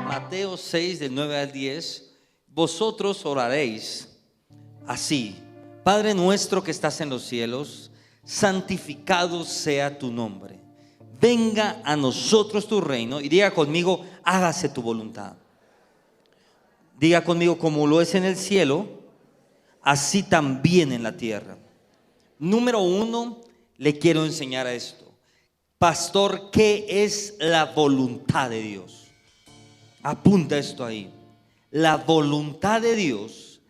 Mateo 6, del 9 al 10. Vosotros oraréis así: Padre nuestro que estás en los cielos, santificado sea tu nombre. Venga a nosotros tu reino. Y diga conmigo: hágase tu voluntad. Diga conmigo: como lo es en el cielo, así también en la tierra. Número uno, le quiero enseñar a esto. Pastor, ¿qué es la voluntad de Dios? Apunta esto ahí. La voluntad de Dios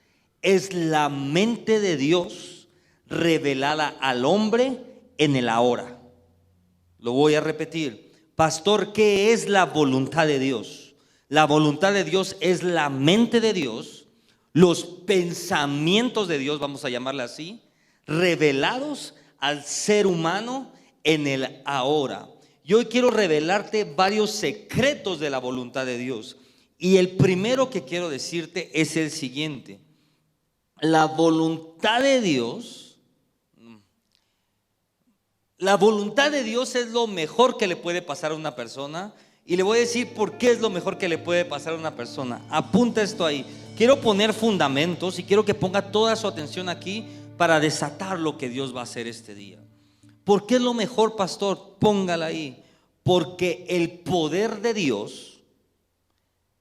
es la mente de Dios revelada al hombre en el ahora. Lo voy a repetir. Pastor, ¿qué es la voluntad de Dios? La voluntad de Dios es la mente de Dios, los pensamientos de Dios, vamos a llamarla así, revelados al ser humano en el ahora. Yo hoy quiero revelarte varios secretos de la voluntad de Dios. Y el primero que quiero decirte es el siguiente: la voluntad de Dios, es lo mejor que le puede pasar a una persona. Y le voy a decir por qué es lo mejor que le puede pasar a una persona. Apunta esto ahí. Quiero poner fundamentos y quiero que ponga toda su atención aquí para desatar lo que Dios va a hacer este día. ¿Por qué es lo mejor, pastor? Póngala ahí. Porque el poder de Dios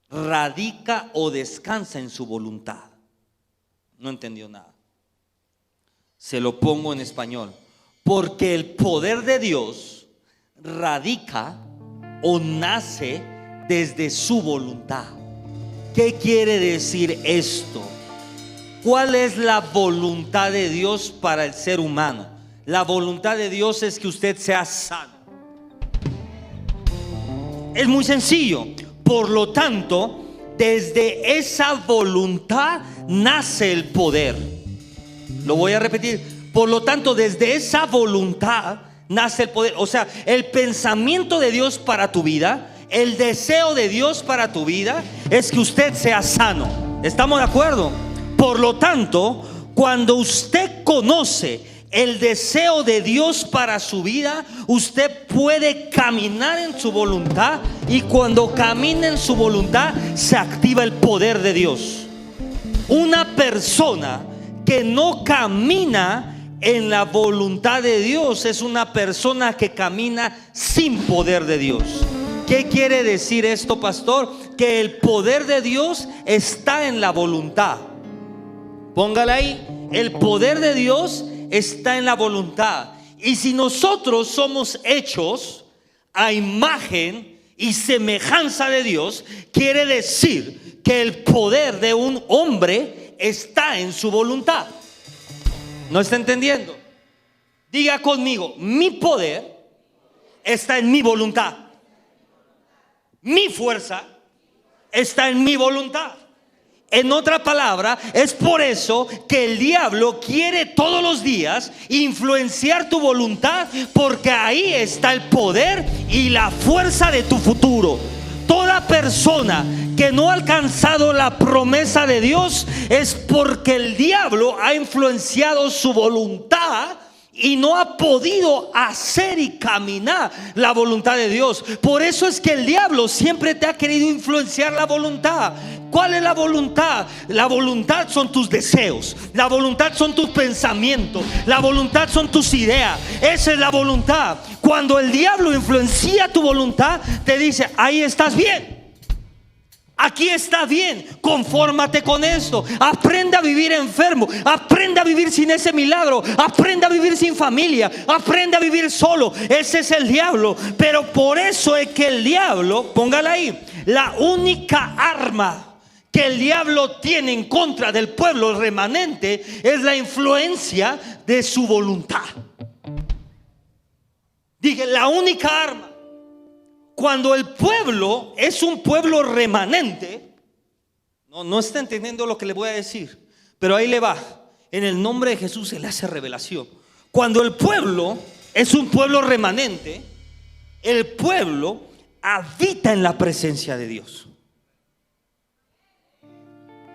radica o descansa en su voluntad. No entendió nada. Se lo pongo en español. Porque el poder de Dios radica o nace desde su voluntad. ¿Qué quiere decir esto? ¿Cuál es la voluntad de Dios para el ser humano? La voluntad de Dios es que usted sea sano. Es muy sencillo. Por lo tanto, desde esa voluntad nace el poder. Lo voy a repetir. Por lo tanto, desde esa voluntad nace el poder. O sea, el pensamiento de Dios para tu vida, el deseo de Dios para tu vida es que usted sea sano. ¿Estamos de acuerdo? Por lo tanto, cuando usted conoce el deseo de Dios para su vida, usted puede caminar en su voluntad. Y cuando camina en su voluntad, se activa el poder de Dios. Una persona que no camina en la voluntad de Dios es una persona que camina sin poder de Dios. ¿Qué quiere decir esto, pastor? Que el poder de Dios está en la voluntad. Póngala ahí. El poder de Dios está en la voluntad. Y si nosotros somos hechos a imagen y semejanza de Dios, quiere decir que el poder de un hombre está en su voluntad. ¿No está entendiendo? Diga conmigo: mi poder está en mi voluntad. Mi fuerza está en mi voluntad. En otra palabra, es por eso que el diablo quiere todos los días influenciar tu voluntad, porque ahí está el poder y la fuerza de tu futuro. Toda persona que no ha alcanzado la promesa de Dios es porque el diablo ha influenciado su voluntad y no ha podido hacer y caminar la voluntad de Dios. Por eso es que el diablo siempre te ha querido influenciar la voluntad. ¿Cuál es la voluntad? La voluntad son tus deseos. La voluntad son tus pensamientos. La voluntad son tus ideas. Esa es la voluntad. Cuando el diablo influencia tu voluntad, te dice: ahí estás bien. Aquí está bien, confórmate con esto. Aprende a vivir enfermo, aprende a vivir sin ese milagro, aprende a vivir sin familia, aprende a vivir solo. Ese es el diablo. Pero por eso es que el diablo, póngala ahí, la única arma que el diablo tiene en contra del pueblo remanente es la influencia de su voluntad. Dije, la única arma. Cuando el pueblo es un pueblo remanente, no está entendiendo lo que le voy a decir, pero ahí le va. En el nombre de Jesús se le hace revelación. Cuando el pueblo es un pueblo remanente, el pueblo habita en la presencia de Dios.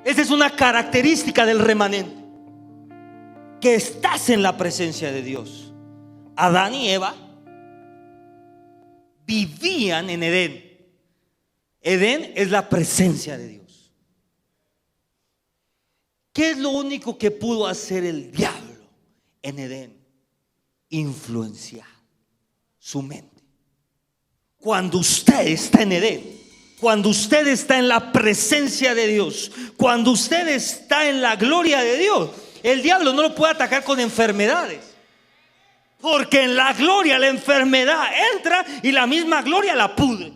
Esa es una característica del remanente, que estás en la presencia de Dios. Adán y Eva vivían en Edén. Edén es la presencia de Dios. ¿Qué es lo único que pudo hacer el diablo en Edén? Influenciar su mente. Cuando usted está en Edén, cuando usted está en la presencia de Dios, cuando usted está en la gloria de Dios, el diablo no lo puede atacar con enfermedades, porque en la gloria la enfermedad entra y la misma gloria la pudre.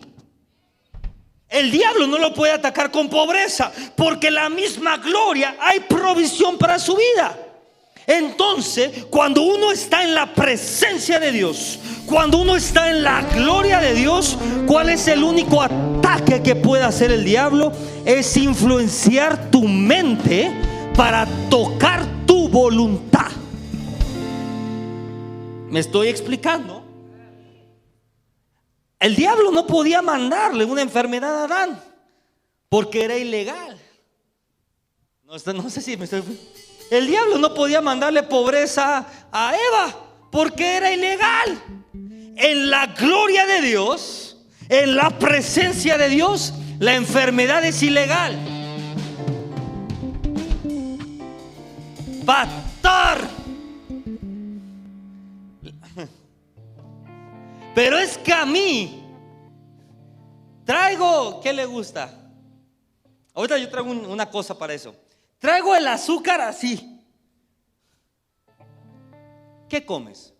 El diablo no lo puede atacar con pobreza, porque en la misma gloria hay provisión para su vida. Entonces, cuando uno está en la presencia de Dios, cuando uno está en la gloria de Dios, ¿cuál es el único ataque que puede hacer el diablo? Es influenciar tu mente para tocar tu voluntad. ¿Me estoy explicando? El diablo no podía mandarle una enfermedad a Adán porque era ilegal. No sé si me estoy... El diablo no podía mandarle pobreza a Eva porque era ilegal. En la gloria de Dios, en la presencia de Dios, la enfermedad es ilegal. Pastor, pero es que a mí traigo, ¿qué le gusta? Ahorita yo traigo una cosa para eso. Traigo el azúcar así. ¿Qué comes?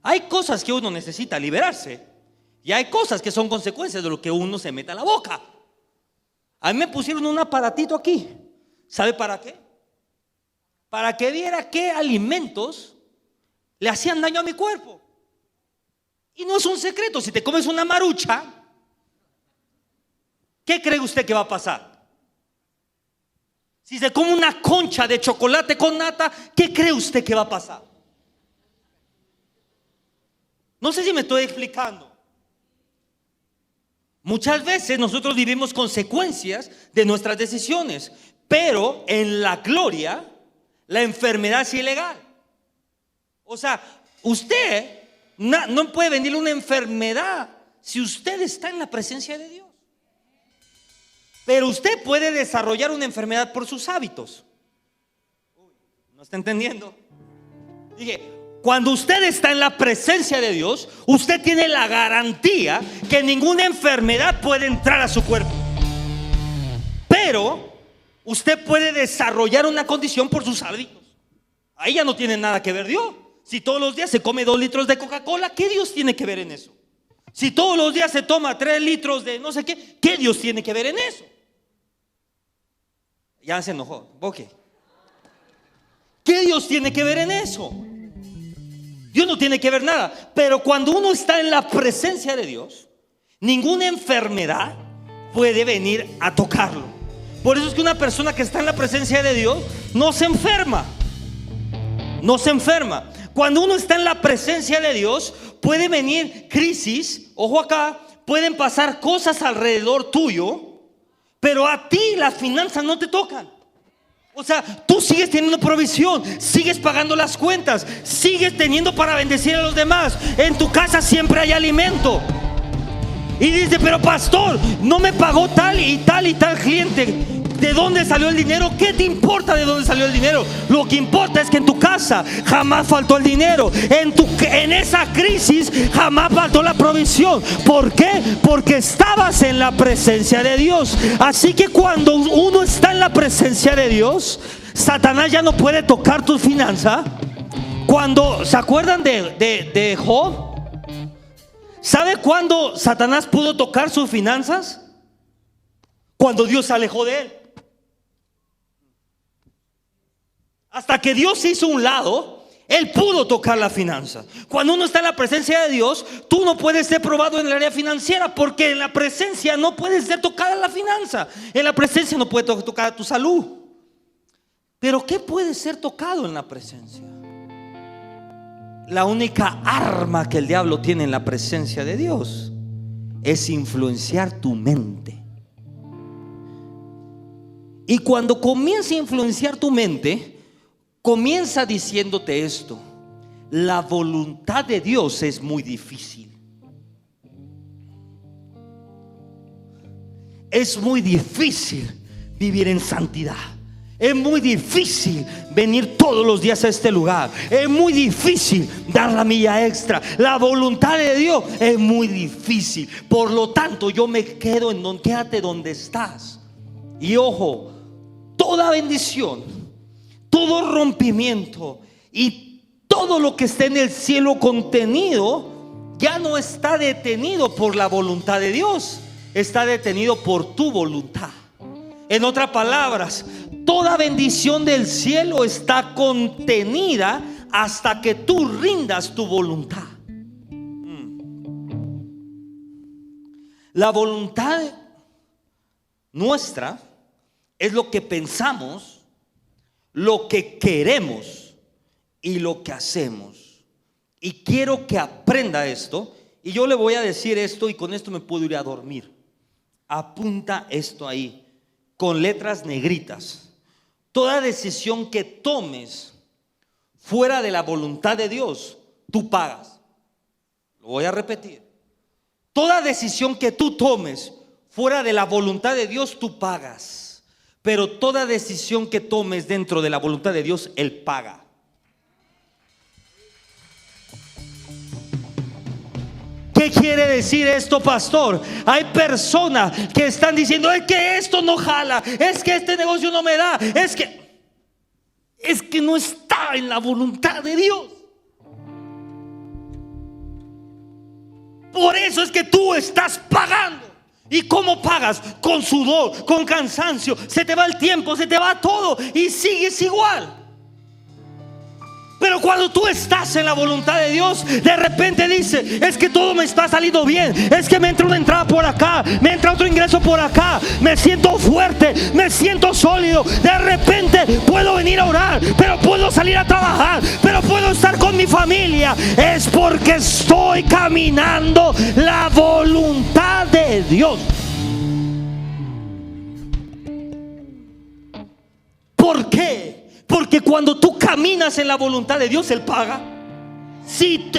Hay cosas que uno necesita liberarse y hay cosas que son consecuencias de lo que uno se mete a la boca. A mí me pusieron un aparatito aquí. ¿Sabe para qué? Para que viera qué alimentos le hacían daño a mi cuerpo. Y no es un secreto. Si te comes una marucha, ¿qué cree usted que va a pasar? Si se come una concha de chocolate con nata, ¿qué cree usted que va a pasar? No sé si me estoy explicando. Muchas veces nosotros vivimos consecuencias de nuestras decisiones, pero en la gloria la enfermedad es ilegal. O sea, usted no puede venir una enfermedad si usted está en la presencia de Dios. Pero usted puede desarrollar una enfermedad por sus hábitos. ¿No está entendiendo? Dije, cuando usted está en la presencia de Dios, usted tiene la garantía que ninguna enfermedad puede entrar a su cuerpo. Pero usted puede desarrollar una condición por sus hábitos. Ahí ya no tiene nada que ver Dios. Si todos los días se come 2 litros de Coca-Cola, ¿qué Dios tiene que ver en eso? Si todos los días se toma 3 litros de no sé qué, ¿qué Dios tiene que ver en eso? Ya se enojó. Ok. ¿Qué Dios tiene que ver en eso? Dios no tiene que ver nada. Pero cuando uno está en la presencia de Dios, ninguna enfermedad puede venir a tocarlo. Por eso es que una persona que está en la presencia de Dios no se enferma. No se enferma. Cuando uno está en la presencia de Dios, puede venir crisis. Ojo acá, pueden pasar cosas alrededor tuyo, pero a ti las finanzas no te tocan. O sea, tú sigues teniendo provisión, sigues pagando las cuentas, sigues teniendo para bendecir a los demás. En tu casa siempre hay alimento. Y dice, pero pastor, no me pagó tal y tal y tal cliente. ¿De dónde salió el dinero? ¿Qué te importa de dónde salió el dinero? Lo que importa es que en tu casa jamás faltó el dinero. En esa crisis jamás faltó la provisión. ¿Por qué? Porque estabas en la presencia de Dios. Así que cuando uno está en la presencia de Dios, Satanás ya no puede tocar tu finanza. Cuando, ¿se acuerdan de Job? ¿Sabe cuándo Satanás pudo tocar sus finanzas? Cuando Dios se alejó de él. Hasta que Dios se hizo un lado, él pudo tocar la finanza. Cuando uno está en la presencia de Dios, tú no puedes ser probado en el área financiera, porque en la presencia no puede ser tocada la finanza. En la presencia no puede tocar tu salud. Pero ¿qué puede ser tocado en la presencia? La única arma que el diablo tiene en la presencia de Dios es influenciar tu mente. Y cuando comienza a influenciar tu mente, comienza diciéndote esto: la voluntad de Dios es muy difícil. Es muy difícil vivir en santidad. Es muy difícil venir todos los días a este lugar. Es muy difícil dar la milla extra. La voluntad de Dios es muy difícil. Por lo tanto, yo me quedo en donde, quédate donde estás. Y ojo, toda bendición, todo rompimiento y todo lo que está en el cielo contenido ya no está detenido por la voluntad de Dios, está detenido por tu voluntad. En otras palabras, toda bendición del cielo está contenida hasta que tú rindas tu voluntad. La voluntad nuestra es lo que pensamos, lo que queremos y lo que hacemos. Y quiero que aprenda esto. Y yo le voy a decir esto, y con esto me puedo ir a dormir. Apunta esto ahí con letras negritas. Toda decisión que tomes fuera de la voluntad de Dios, tú pagas. Lo voy a repetir. Toda decisión que tú tomes fuera de la voluntad de Dios, tú pagas. Pero toda decisión que tomes dentro de la voluntad de Dios, Él paga. ¿Qué quiere decir esto, pastor? Hay personas que están diciendo: es que esto no jala, es que este negocio no me da, es que no está en la voluntad de Dios. Por eso es que tú estás pagando. ¿Y cómo pagas? Con sudor, con cansancio. Se te va el tiempo, se te va todo y sigues igual. Pero cuando tú estás en la voluntad de Dios, de repente dice: es que todo me está saliendo bien, es que me entra una entrada por acá, me entra otro ingreso por acá, me siento fuerte, me siento sólido. De repente puedo venir a orar, pero puedo salir a trabajar, pero puedo estar con mi familia. Es porque estoy caminando la voluntad de Dios. ¿Por qué? Porque cuando tú caminas en la voluntad de Dios, Él paga. Si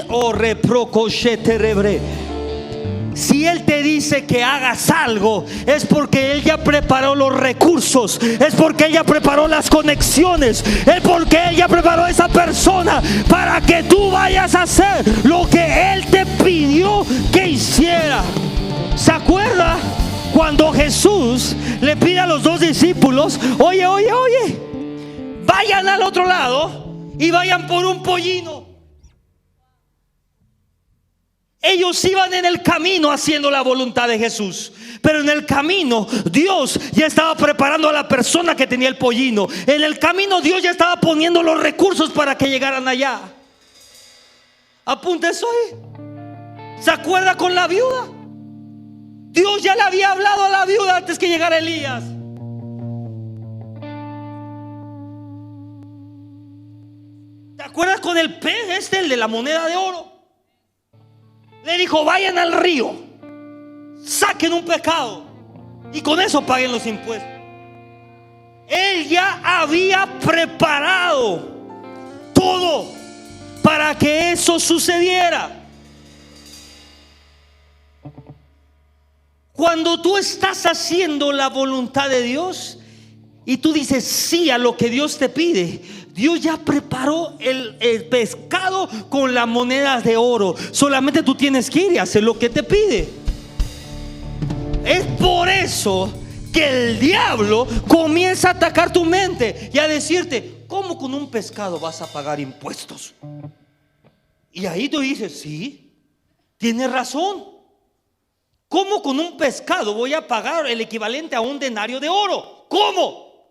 Él te dice que hagas algo, es porque Él ya preparó los recursos, es porque Él ya preparó las conexiones, es porque Él ya preparó a esa persona para que tú vayas a hacer lo que Él te pidió que hiciera. ¿Se acuerda cuando Jesús le pide a los dos discípulos: oye, vayan al otro lado y vayan por un pollino? Ellos iban en el camino haciendo la voluntad de Jesús, pero en el camino Dios ya estaba preparando a la persona que tenía el pollino. En el camino Dios ya estaba poniendo los recursos para que llegaran allá. Apunta eso ahí. ¿Se acuerda con la viuda? Dios ya le había hablado a la viuda antes que llegara Elías. ¿Te acuerdas con el pez el de la moneda de oro? Le dijo: vayan al río, saquen un pescado y con eso paguen los impuestos. Él ya había preparado todo para que eso sucediera. Cuando tú estás haciendo la voluntad de Dios y tú dices sí a lo que Dios te pide, Dios ya preparó el pescado con las monedas de oro. Solamente tú tienes que ir y hacer lo que te pide. Es por eso que el diablo comienza a atacar tu mente y a decirte: ¿cómo con un pescado vas a pagar impuestos? Y ahí tú dices: sí, tienes razón. ¿Cómo con un pescado voy a pagar el equivalente a un denario de oro? ¿Cómo?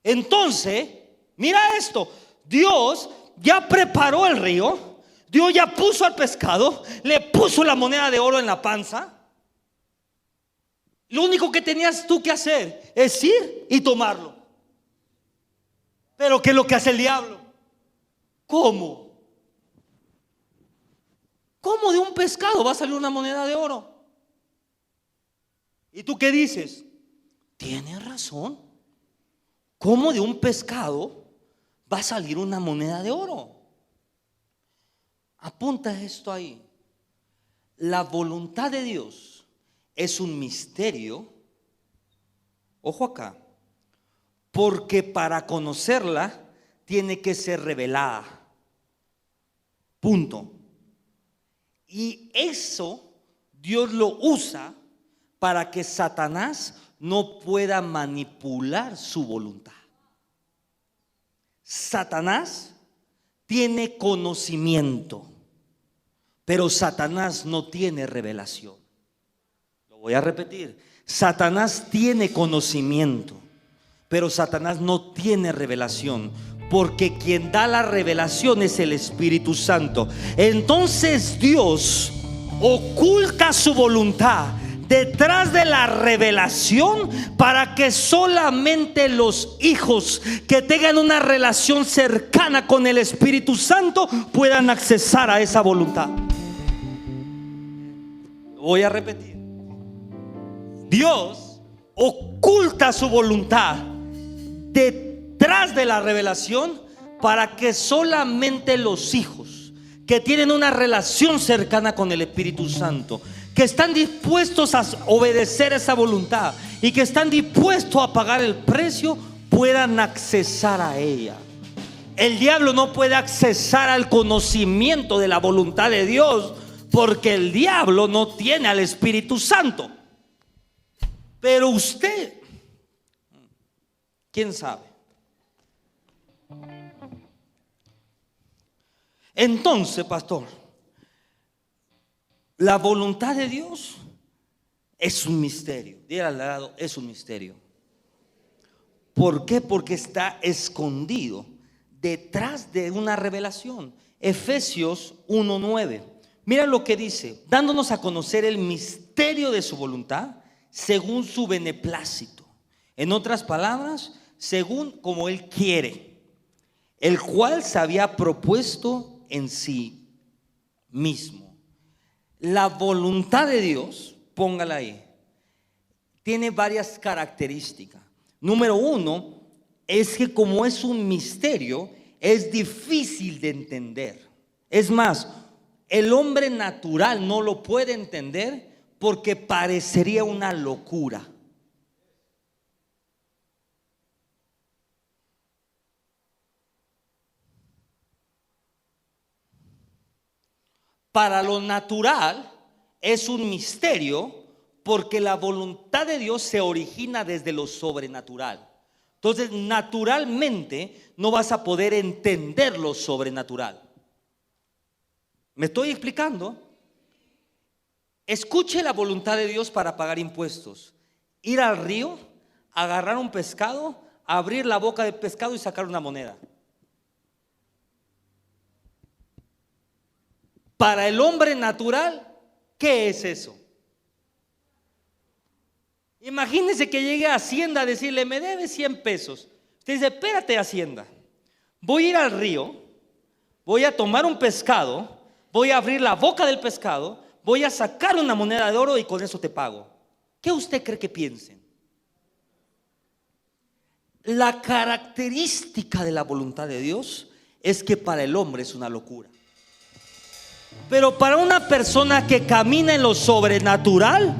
Entonces, mira esto: Dios ya preparó el río, Dios ya puso al pescado, le puso la moneda de oro en la panza. Lo único que tenías tú que hacer es ir y tomarlo. Pero ¿qué es lo que hace el diablo? ¿Cómo? ¿Cómo de un pescado va a salir una moneda de oro? ¿Y tú qué dices? Tienes razón. ¿Cómo de un pescado va a salir una moneda de oro? Apunta esto ahí. La voluntad de Dios es un misterio. Ojo acá. Porque para conocerla tiene que ser revelada. Punto. Y eso Dios lo usa para que Satanás no pueda manipular su voluntad. Satanás tiene conocimiento, pero Satanás no tiene revelación. Lo voy a repetir. Satanás tiene conocimiento, pero Satanás no tiene revelación, porque quien da la revelación es el Espíritu Santo. Entonces Dios oculta su voluntad detrás de la revelación para que solamente los hijos que tengan una relación cercana con el Espíritu Santo puedan accesar a esa voluntad. Voy a repetir. Dios oculta su voluntad detrás de la revelación para que solamente los hijos que tienen una relación cercana con el Espíritu Santo, que están dispuestos a obedecer esa voluntad y que están dispuestos a pagar el precio, puedan accesar a ella. El diablo no puede accesar al conocimiento de la voluntad de Dios, porque el diablo no tiene al Espíritu Santo. Pero usted, ¿quién sabe? Entonces, pastor, la voluntad de Dios es un misterio. Dígale al lado, es un misterio. ¿Por qué? Porque está escondido detrás de una revelación. Efesios 1:9. Mira lo que dice: dándonos a conocer el misterio de su voluntad según su beneplácito. En otras palabras, según como Él quiere, el cual se había propuesto en sí mismo. La voluntad de Dios, póngala ahí, tiene varias características. Número uno, es que como es un misterio, es difícil de entender. Es más, el hombre natural no lo puede entender porque parecería una locura. Para lo natural es un misterio porque la voluntad de Dios se origina desde lo sobrenatural. Entonces, naturalmente no vas a poder entender lo sobrenatural. ¿Me estoy explicando? Escuche la voluntad de Dios para pagar impuestos. Ir al río, agarrar un pescado, abrir la boca del pescado y sacar una moneda. Para el hombre natural, ¿qué es eso? Imagínese que llegue a Hacienda a decirle: me debe 100 pesos. Usted dice: espérate, Hacienda, voy a ir al río, voy a tomar un pescado, voy a abrir la boca del pescado, voy a sacar una moneda de oro y con eso te pago. ¿Qué usted cree que piensen? La característica de la voluntad de Dios es que para el hombre es una locura. Pero para una persona que camina en lo sobrenatural,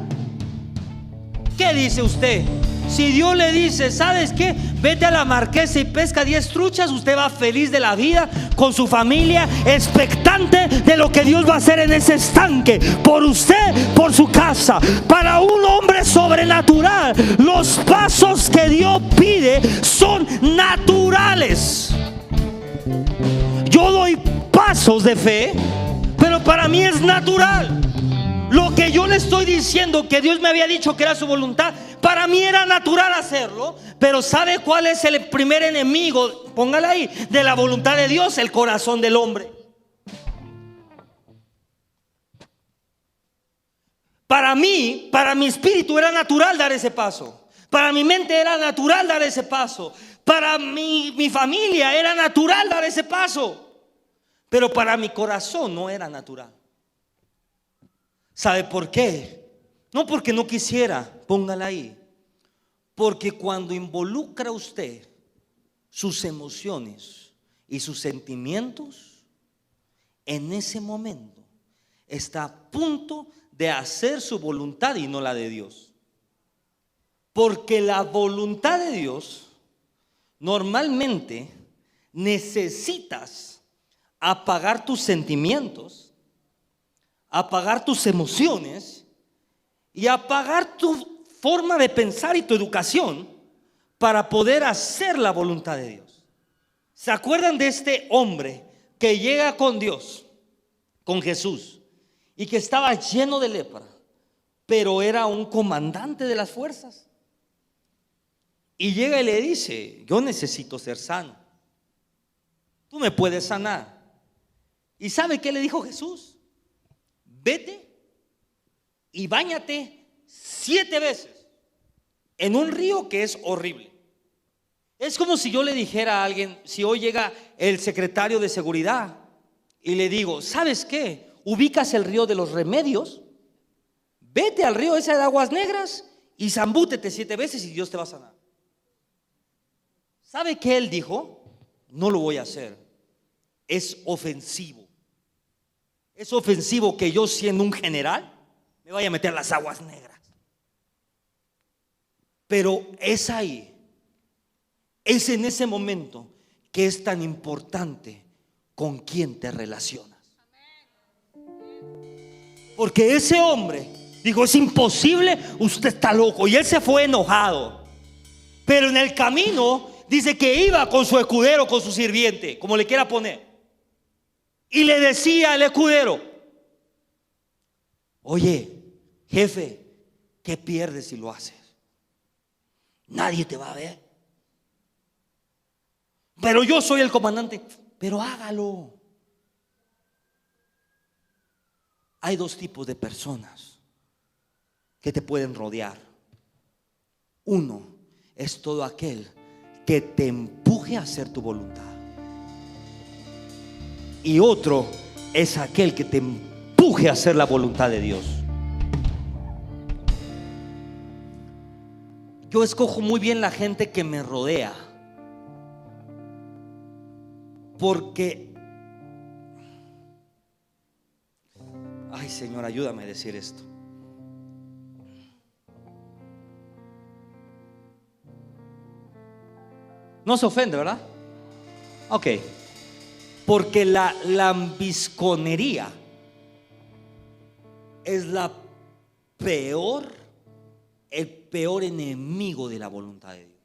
¿qué dice usted? Si Dios le dice: ¿sabes qué? Vete a la marquesa y pesca 10 truchas, usted va feliz de la vida con su familia, expectante de lo que Dios va a hacer en ese estanque, por usted, por su casa. Para un hombre sobrenatural, los pasos que Dios pide son naturales. Yo doy pasos de fe, pero para mí es natural. Lo que yo le estoy diciendo que Dios me había dicho que era su voluntad, para mí era natural hacerlo. Pero ¿sabe cuál es el primer enemigo? Póngala ahí, de la voluntad de Dios: el corazón del hombre. Para mí, para mi espíritu era natural dar ese paso. Para mi mente era natural dar ese paso. Para mi familia era natural dar ese paso. Pero para mi corazón no era natural. ¿Sabe por qué? No porque no quisiera, póngala ahí. Porque cuando involucra usted sus emociones y sus sentimientos, en ese momento está a punto de hacer su voluntad y no la de Dios. Porque la voluntad de Dios normalmente necesitas apagar tus sentimientos, apagar tus emociones y apagar tu forma de pensar y tu educación para poder hacer la voluntad de Dios. ¿Se acuerdan de este hombre que llega con Dios, con Jesús, y que estaba lleno de lepra, pero era un comandante de las fuerzas? Y llega y le dice: yo necesito ser sano, tú me puedes sanar. ¿Y sabe qué le dijo Jesús? Vete y báñate 7 veces en un río que es horrible. Es como si yo le dijera a alguien, si hoy llega el secretario de seguridad y le digo: ¿sabes qué? ¿Ubicas el río de los Remedios? Vete al río ese de aguas negras y zambútete 7 veces y Dios te va a sanar. ¿Sabe qué él dijo? No lo voy a hacer. Es ofensivo. Es ofensivo que yo, siendo un general, me vaya a meter a las aguas negras. Pero es ahí, es en ese momento que es tan importante con quién te relacionas. Porque ese hombre dijo: es imposible, usted está loco. Y él se fue enojado. Pero en el camino dice que iba con su escudero, con su sirviente, como le quiera poner, y le decía al escudero: oye, jefe, ¿qué pierdes si lo haces? Nadie te va a ver. Pero yo soy el comandante. Pero hágalo. Hay 2 tipos de personas que te pueden rodear. Uno es todo aquel que te empuje a hacer tu voluntad. Y otro es aquel que te empuje a hacer la voluntad de Dios. Yo escojo muy bien la gente que me rodea, porque, ay Señor, ayúdame a decir esto. No se ofende, ¿verdad? Ok. Porque la lambisconería es el peor enemigo de la voluntad de Dios.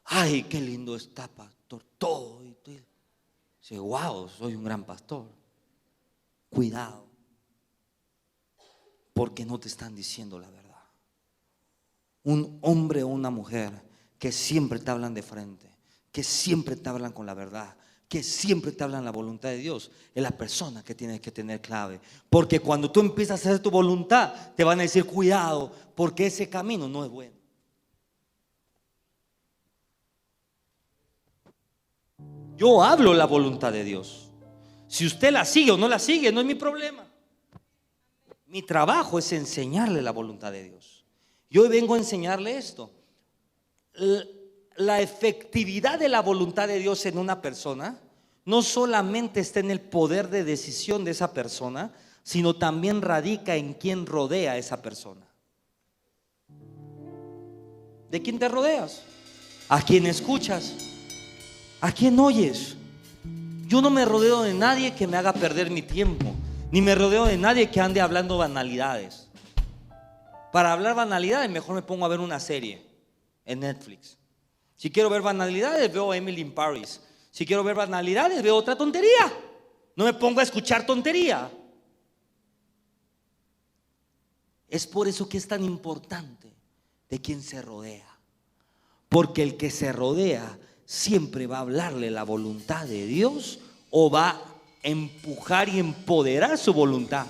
Ay, qué lindo está, pastor, todo. Dice: wow, soy un gran pastor. Cuidado, porque no te están diciendo la verdad. Un hombre o una mujer que siempre te hablan de frente, que siempre te hablan con la verdad, que siempre te hablan la voluntad de Dios, es la persona que tienes que tener clave. Porque cuando tú empiezas a hacer tu voluntad, te van a decir: cuidado, porque ese camino no es bueno. Yo hablo la voluntad de Dios. Si usted la sigue o no la sigue, no es mi problema. Mi trabajo es enseñarle la voluntad de Dios. Yo hoy vengo a enseñarle esto. La efectividad de la voluntad de Dios en una persona no solamente está en el poder de decisión de esa persona, sino también radica en quién rodea a esa persona. ¿De quién te rodeas? ¿A quién escuchas? ¿A quién oyes? Yo no me rodeo de nadie que me haga perder mi tiempo, ni me rodeo de nadie que ande hablando banalidades. Para hablar banalidades, mejor me pongo a ver una serie en Netflix. Si quiero ver banalidades, veo Emily in Paris. Si quiero ver banalidades, veo otra tontería. No me pongo a escuchar tontería. Es por eso que es tan importante de quién se rodea. Porque el que se rodea siempre va a hablarle la voluntad de Dios o va a empujar y empoderar su voluntad.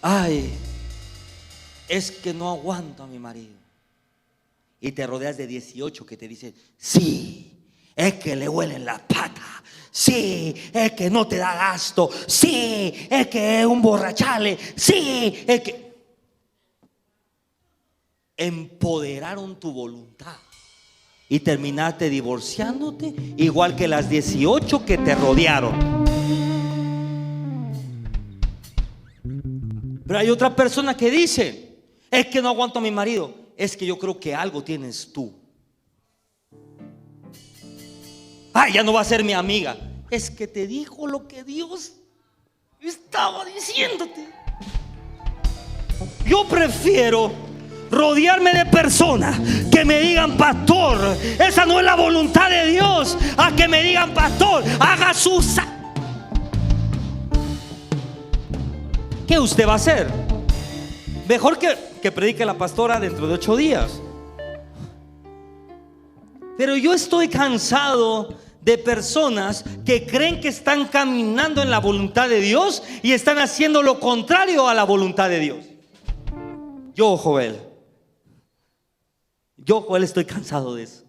Ay, es que no aguanto a mi marido. Y te rodeas de 18 que te dicen: sí, es que le huelen la pata. Sí, es que no te da gasto. Sí, es que es un borrachale. Sí, es que empoderaron tu voluntad. y terminaste divorciándote, igual que las 18 que te rodearon. Pero hay otra persona que dice: es que no aguanto a mi marido. Es que yo creo que algo tienes tú. Ya no va a ser mi amiga. Es que te dijo lo que Dios estaba diciéndote. Yo prefiero rodearme de personas que me digan: pastor, esa no es la voluntad de Dios, a que me digan: pastor, haga su... ¿Qué usted va a hacer? Mejor que predique la pastora dentro de 8 días. Pero yo estoy cansado de personas que creen que están caminando en la voluntad de Dios y están haciendo lo contrario a la voluntad de Dios. Yo, Joel, estoy cansado de eso.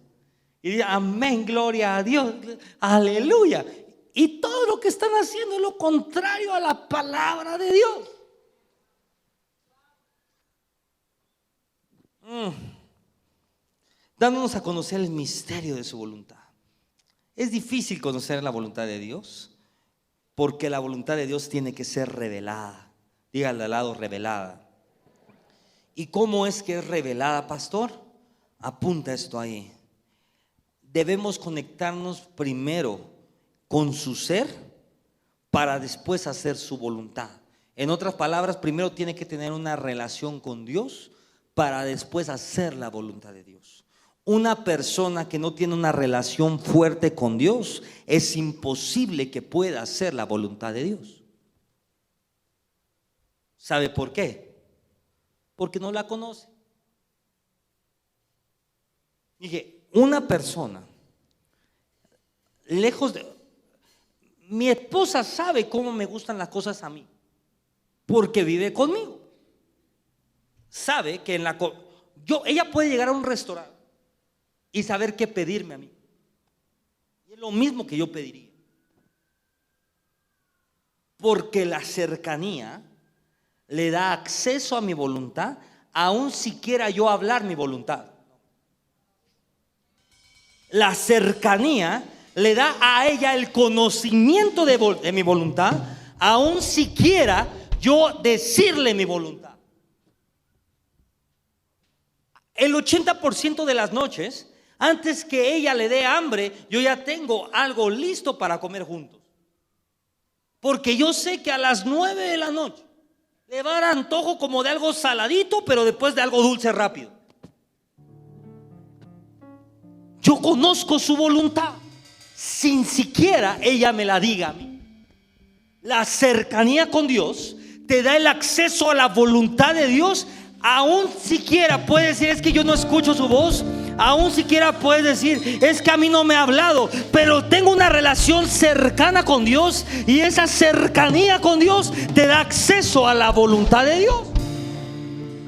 Y diga: amén, gloria a Dios, aleluya. Y todo lo que están haciendo es lo contrario a la palabra de Dios. Dándonos a conocer el misterio de su voluntad. Es difícil conocer la voluntad de Dios, porque la voluntad de Dios tiene que ser revelada. Dígale al lado: revelada. ¿Y cómo es que es revelada, pastor? Apunta esto ahí. Debemos conectarnos primero con su ser para después hacer su voluntad. En otras palabras, primero tiene que tener una relación con Dios para después hacer la voluntad de Dios. Una persona que no tiene una relación fuerte con Dios, es imposible que pueda hacer la voluntad de Dios. ¿Sabe por qué? Porque no la conoce. Dije, una persona lejos de... Mi esposa sabe cómo me gustan las cosas a mí, porque vive conmigo. Sabe que ella puede llegar a un restaurante y saber qué pedirme a mí. Y es lo mismo que yo pediría. Porque la cercanía le da acceso a mi voluntad, aun siquiera yo hablar mi voluntad. La cercanía le da a ella el conocimiento de mi voluntad, aun siquiera yo decirle mi voluntad. El 80% de las noches, antes que ella le dé hambre, yo ya tengo algo listo para comer juntos. Porque yo sé que a las 9 de la noche le va a dar antojo como de algo saladito, pero después de algo dulce rápido. Yo conozco su voluntad sin siquiera ella me la diga a mí. La cercanía con Dios te da el acceso a la voluntad de Dios. Aún siquiera puedes decir: es que yo no escucho su voz. Aún siquiera puedes decir: es que a mí no me ha hablado. Pero tengo una relación cercana con Dios, y esa cercanía con Dios te da acceso a la voluntad de Dios.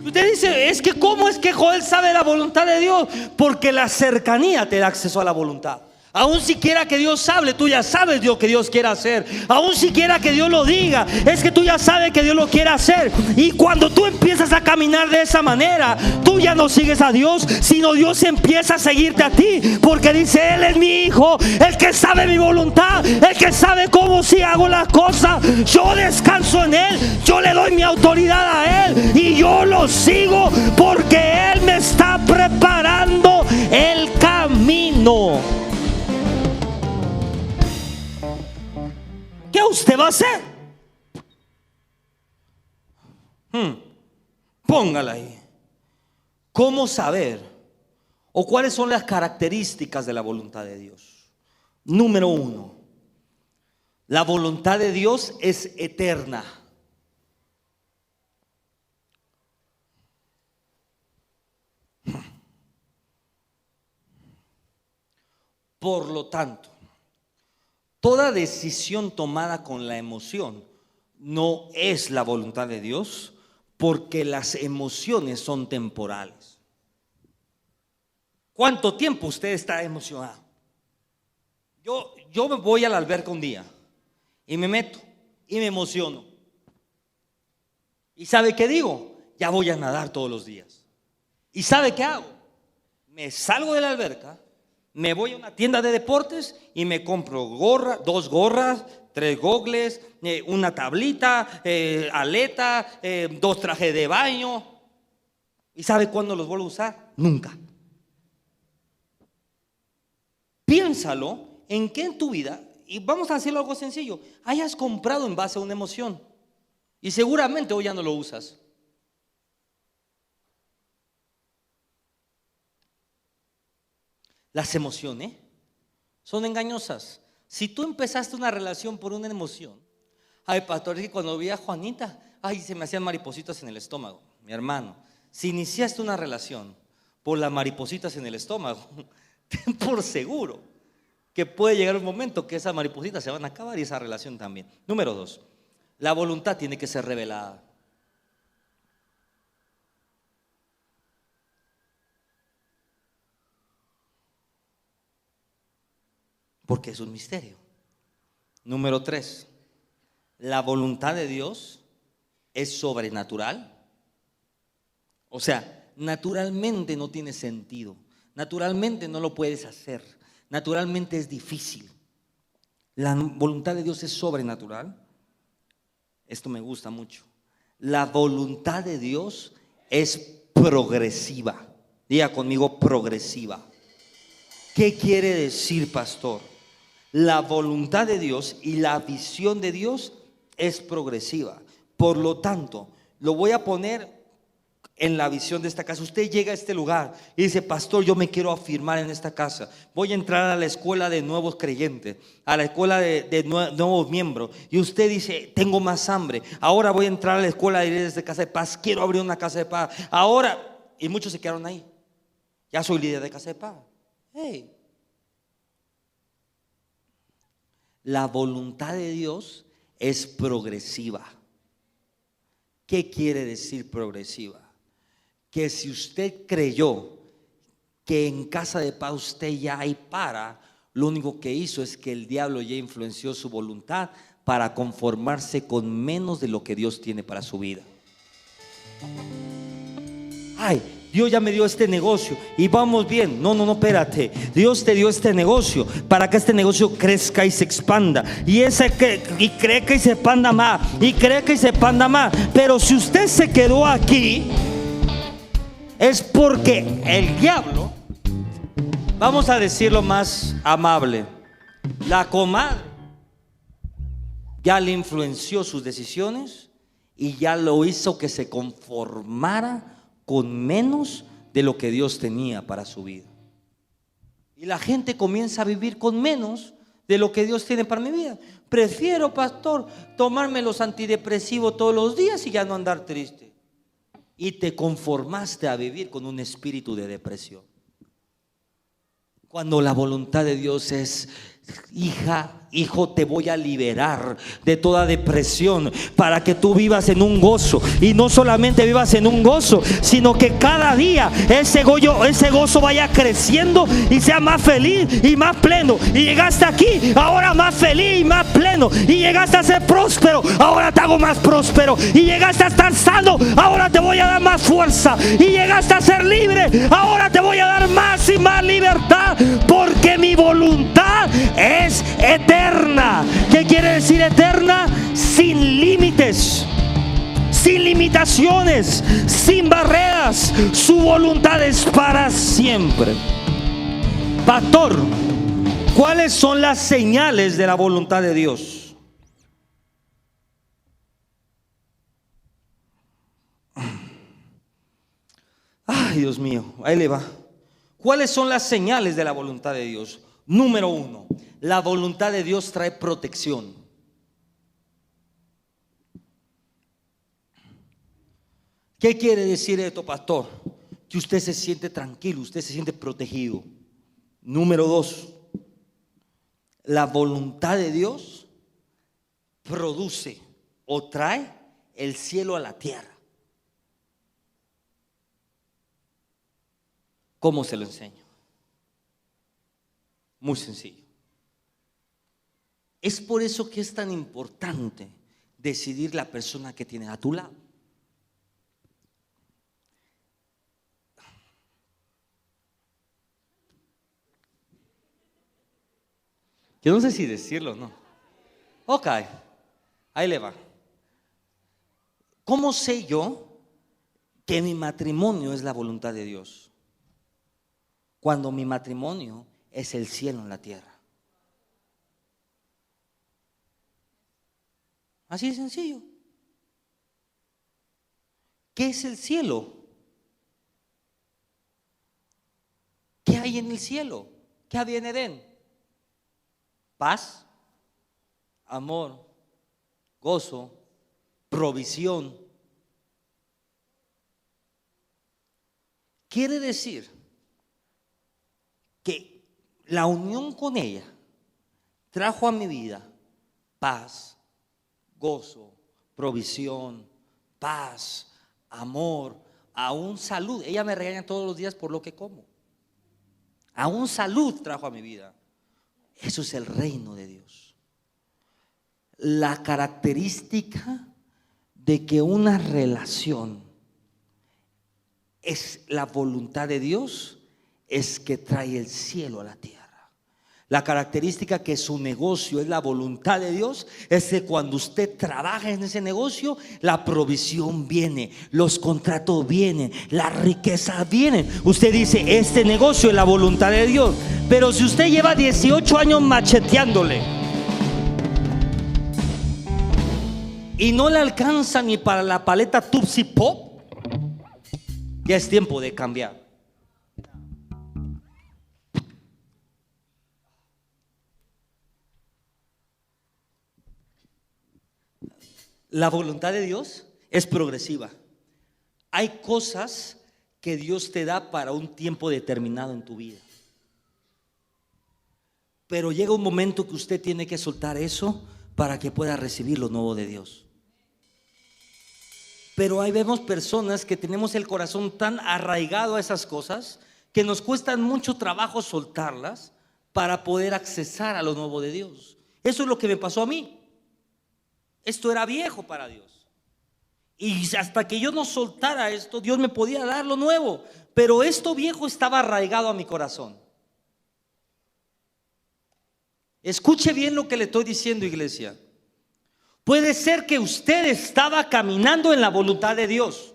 Usted dice: es que ¿cómo es que Joel sabe la voluntad de Dios? Porque la cercanía te da acceso a la voluntad. Aún siquiera que Dios hable, tú ya sabes lo que Dios quiere hacer. Aún siquiera que Dios lo diga, es que tú ya sabes que Dios lo quiere hacer. Y cuando tú empiezas a caminar de esa manera, tú ya no sigues a Dios, sino Dios empieza a seguirte a ti. Porque dice: Él es mi hijo, el que sabe mi voluntad, el que sabe cómo si hago las cosas. Yo descanso en Él, yo le doy mi autoridad a Él y yo lo sigo, porque Él me está preparando el camino. ¿Qué usted va a hacer? Póngala ahí. ¿Cómo saber? ¿O cuáles son las características de la voluntad de Dios? Número 1, la voluntad de Dios es eterna. Por lo tanto, toda decisión tomada con la emoción no es la voluntad de Dios, porque las emociones son temporales. ¿Cuánto tiempo usted está emocionado? Yo me voy a la alberca un día y me meto y me emociono. ¿Y sabe qué digo? Ya voy a nadar todos los días. ¿Y sabe qué hago? Me salgo de la alberca, Me voy a una tienda de deportes y me compro dos gorras, 3 gogles, una tablita, aleta, 2 trajes de baño. ¿Y sabe cuándo los vuelvo a usar? Nunca. Piénsalo en que en tu vida, y vamos a hacerlo algo sencillo, hayas comprado en base a una emoción y seguramente hoy ya no lo usas. Las emociones son engañosas. Si tú empezaste una relación por una emoción, ay, pastor, es que cuando vi a Juanita, ay, se me hacían maripositas en el estómago. Mi hermano, si iniciaste una relación por las maripositas en el estómago, ten por seguro que puede llegar un momento que esas maripositas se van a acabar y esa relación también. Número 2, la voluntad tiene que ser revelada. Porque es un misterio. Número 3, la voluntad de Dios es sobrenatural. O sea, naturalmente no tiene sentido. Naturalmente no lo puedes hacer. Naturalmente es difícil. La voluntad de Dios es sobrenatural. Esto me gusta mucho. La voluntad de Dios es progresiva. Diga conmigo, progresiva. ¿Qué quiere decir, pastor? La voluntad de Dios y la visión de Dios es progresiva. Por lo tanto, lo voy a poner en la visión de esta casa. Usted llega a este lugar y dice, pastor, yo me quiero afirmar en esta casa. Voy a entrar a la escuela de nuevos creyentes, a la escuela de nuevos miembros. Y usted dice, tengo más hambre. Ahora voy a entrar a la escuela de líderes de casa de paz. Quiero abrir una casa de paz. Ahora, y muchos se quedaron ahí. Ya soy líder de casa de paz. Hey. La voluntad de Dios es progresiva. ¿Qué quiere decir progresiva? Que si usted creyó que en casa de paz usted ya hay lo único que hizo es que el diablo ya influenció su voluntad para conformarse con menos de lo que Dios tiene para su vida. Ay, Dios ya me dio este negocio y vamos bien. No, espérate. Dios te dio este negocio para que este negocio crezca y se expanda. Y crezca y se expanda más. Y crezca y se expanda más. Pero si usted se quedó aquí, es porque el diablo, vamos a decirlo más amable, la comadre ya le influenció sus decisiones y ya lo hizo que se conformara con menos de lo que Dios tenía para su vida. Y la gente comienza a vivir con menos de lo que Dios tiene para mi vida. Prefiero, pastor, tomarme los antidepresivos todos los días y ya no andar triste. Y te conformaste a vivir con un espíritu de depresión. Cuando la voluntad de Dios es, hija, hijo, te voy a liberar de toda depresión para que tú vivas en un gozo. Y no solamente vivas en un gozo, sino que cada día ese gozo vaya creciendo y sea más feliz y más pleno. Y llegaste aquí, ahora más feliz y más pleno. Y llegaste a ser próspero, ahora te hago más próspero. Y llegaste a estar sano, ahora te voy a dar más fuerza. Y llegaste a ser libre, ahora te voy a dar más y más libertad. Porque mi voluntad es eterna. ¿Qué quiere decir eterna? Sin límites, sin limitaciones, sin barreras. Su voluntad es para siempre. Pastor, ¿cuáles son las señales de la voluntad de Dios? Ay, Dios mío, ahí le va. ¿Cuáles son las señales de la voluntad de Dios? Número 1, la voluntad de Dios trae protección. ¿Qué quiere decir esto, pastor? Que usted se siente tranquilo, usted se siente protegido. Número 2, la voluntad de Dios produce o trae el cielo a la tierra. ¿Cómo se lo enseño? Muy sencillo. Es por eso que es tan importante decidir la persona que tienes a tu lado. Yo no sé si decirlo, ¿no? Ok, ahí le va. ¿Cómo sé yo que mi matrimonio es la voluntad de Dios? Cuando mi matrimonio es el cielo en la tierra. Así de sencillo. ¿Qué es el cielo? ¿Qué hay en el cielo? ¿Qué había en Edén? Paz, amor, gozo, provisión. Quiere decir que la unión con ella trajo a mi vida paz, gozo, provisión, paz, amor, aún salud. Ella me regaña todos los días por lo que como. Aún salud trajo a mi vida. Eso es el reino de Dios. La característica de que una relación es la voluntad de Dios es que trae el cielo a la tierra. La característica que su negocio es la voluntad de Dios es que cuando usted trabaja en ese negocio, la provisión viene, los contratos vienen, la riqueza viene. Usted dice, este negocio es la voluntad de Dios. Pero si usted lleva 18 años macheteándole y no le alcanza ni para la paleta Tupsi Pop, ya es tiempo de cambiar. La voluntad de Dios es progresiva. Hay cosas que Dios te da para un tiempo determinado en tu vida. Pero llega un momento que usted tiene que soltar eso para que pueda recibir lo nuevo de Dios. Pero ahí vemos personas que tenemos el corazón tan arraigado a esas cosas que nos cuestan mucho trabajo soltarlas para poder accesar a lo nuevo de Dios. Eso es lo que me pasó a mí. Esto era viejo para Dios. Y hasta que yo no soltara esto, Dios me podía dar lo nuevo. Pero esto viejo estaba arraigado a mi corazón. Escuche bien lo que le estoy diciendo, iglesia. Puede ser que usted estaba caminando en la voluntad de Dios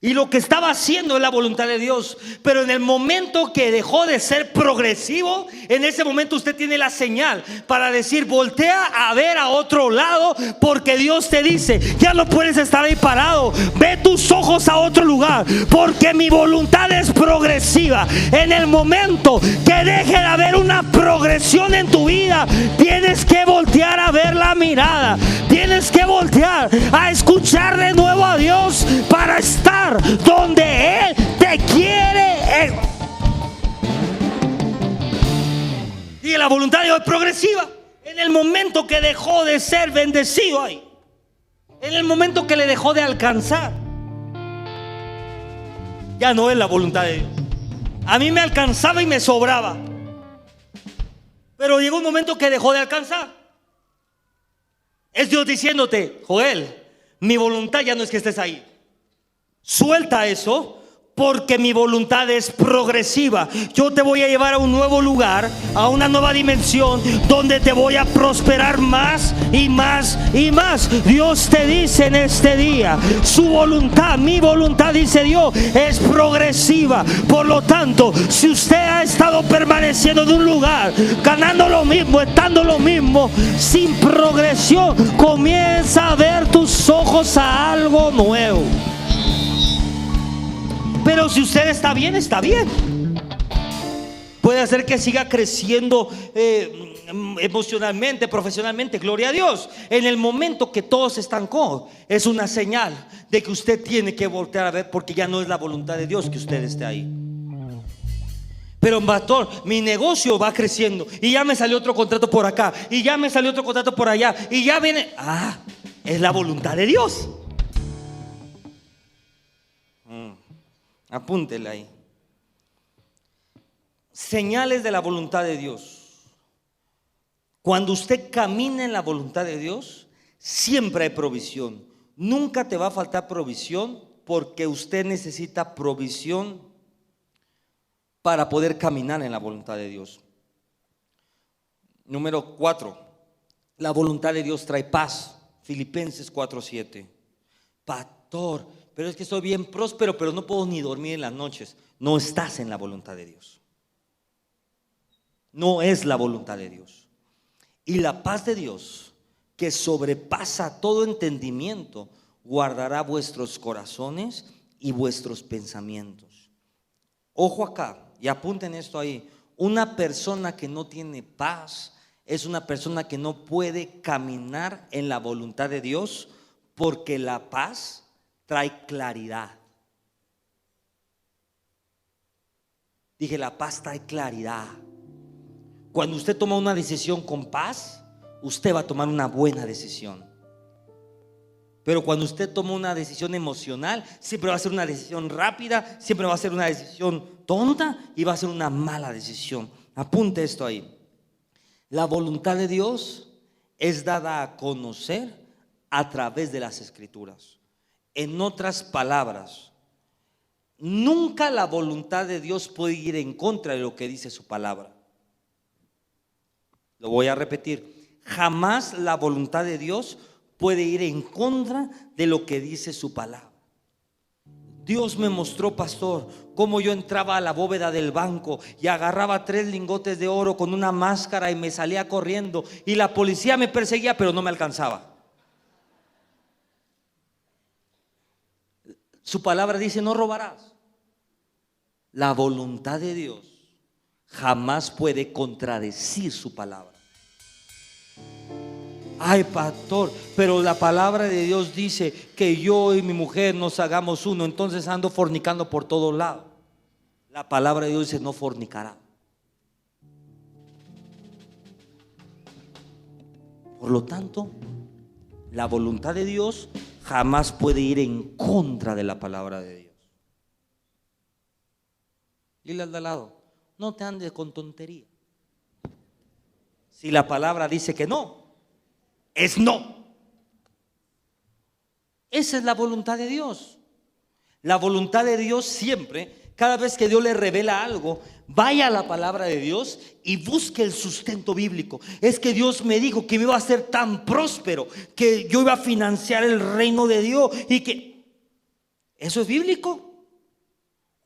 y lo que estaba haciendo es la voluntad de Dios, pero en el momento que dejó de ser progresivo, en ese momento usted tiene la señal para decir, voltea a ver a otro lado, porque Dios te dice, ya no puedes estar ahí parado, ve tus ojos a otro lugar, porque mi voluntad es progresiva. En el momento que deje de haber una progresión en tu vida, tienes que voltear a ver la mirada, tienes que voltear a escuchar de nuevo a Dios para estar donde Él te quiere. Y la voluntad de Dios es progresiva. En el momento que dejó de ser bendecido ahí, en el momento que le dejó de alcanzar, ya no es la voluntad de Dios. A mí me alcanzaba y me sobraba, pero llegó un momento que dejó de alcanzar. Es Dios diciéndote, Joel, mi voluntad ya no es que estés ahí. Suelta eso, porque mi voluntad es progresiva. Yo te voy a llevar a un nuevo lugar, a una nueva dimensión, donde te voy a prosperar más y más y más. Dios te dice en este día, su voluntad, mi voluntad, dice Dios, es progresiva. Por lo tanto, si usted ha estado permaneciendo en un lugar, ganando lo mismo, estando lo mismo, sin progresión, comienza a ver tus ojos a algo nuevo. Pero si usted está bien, está bien. Puede hacer que siga creciendo emocionalmente, profesionalmente, gloria a Dios. En el momento que todo se estancó, es una señal de que usted tiene que voltear a ver, porque ya no es la voluntad de Dios que usted esté ahí. Pero pastor, mi negocio va creciendo y ya me salió otro contrato por acá y ya me salió otro contrato por allá y ya viene. Es la voluntad de Dios. Apúntela ahí. Señales de la voluntad de Dios. Cuando usted camina en la voluntad de Dios, siempre hay provisión. Nunca te va a faltar provisión, porque usted necesita provisión para poder caminar en la voluntad de Dios. Número 4, la voluntad de Dios trae paz. Filipenses 4:7. Pastor, pero es que soy bien próspero, pero no puedo ni dormir en las noches. No estás en la voluntad de Dios. No es la voluntad de Dios. Y la paz de Dios, que sobrepasa todo entendimiento, guardará vuestros corazones y vuestros pensamientos. Ojo acá, y apunten esto ahí. Una persona que no tiene paz es una persona que no puede caminar en la voluntad de Dios, porque la paz trae claridad. Dije, la paz trae claridad. Cuando usted toma una decisión con paz, usted va a tomar una buena decisión. Pero cuando usted toma una decisión emocional, siempre va a ser una decisión rápida, siempre va a ser una decisión tonta y va a ser una mala decisión. Apunte esto ahí. La voluntad de Dios es dada a conocer a través de las Escrituras. En otras palabras, nunca la voluntad de Dios puede ir en contra de lo que dice su palabra. Lo voy a repetir. Jamás la voluntad de Dios puede ir en contra de lo que dice su palabra. Dios me mostró, pastor, cómo yo entraba a la bóveda del banco y agarraba 3 lingotes de oro con una máscara y me salía corriendo, y la policía me perseguía pero no me alcanzaba. Su palabra dice: no robarás. La voluntad de Dios jamás puede contradecir su palabra. Ay, pastor, pero la palabra de Dios dice que yo y mi mujer nos hagamos uno, entonces ando fornicando por todos lados. La palabra de Dios dice: no fornicará. Por lo tanto, la voluntad de Dios jamás puede ir en contra de la palabra de Dios. Dile al de al lado: no te andes con tontería. Si la palabra dice que no, es no. Esa es la voluntad de Dios. La voluntad de Dios siempre, cada vez que Dios le revela algo, vaya a la palabra de Dios y busque el sustento bíblico. Es que Dios me dijo que me iba a hacer tan próspero, que yo iba a financiar el reino de Dios, y que eso es bíblico.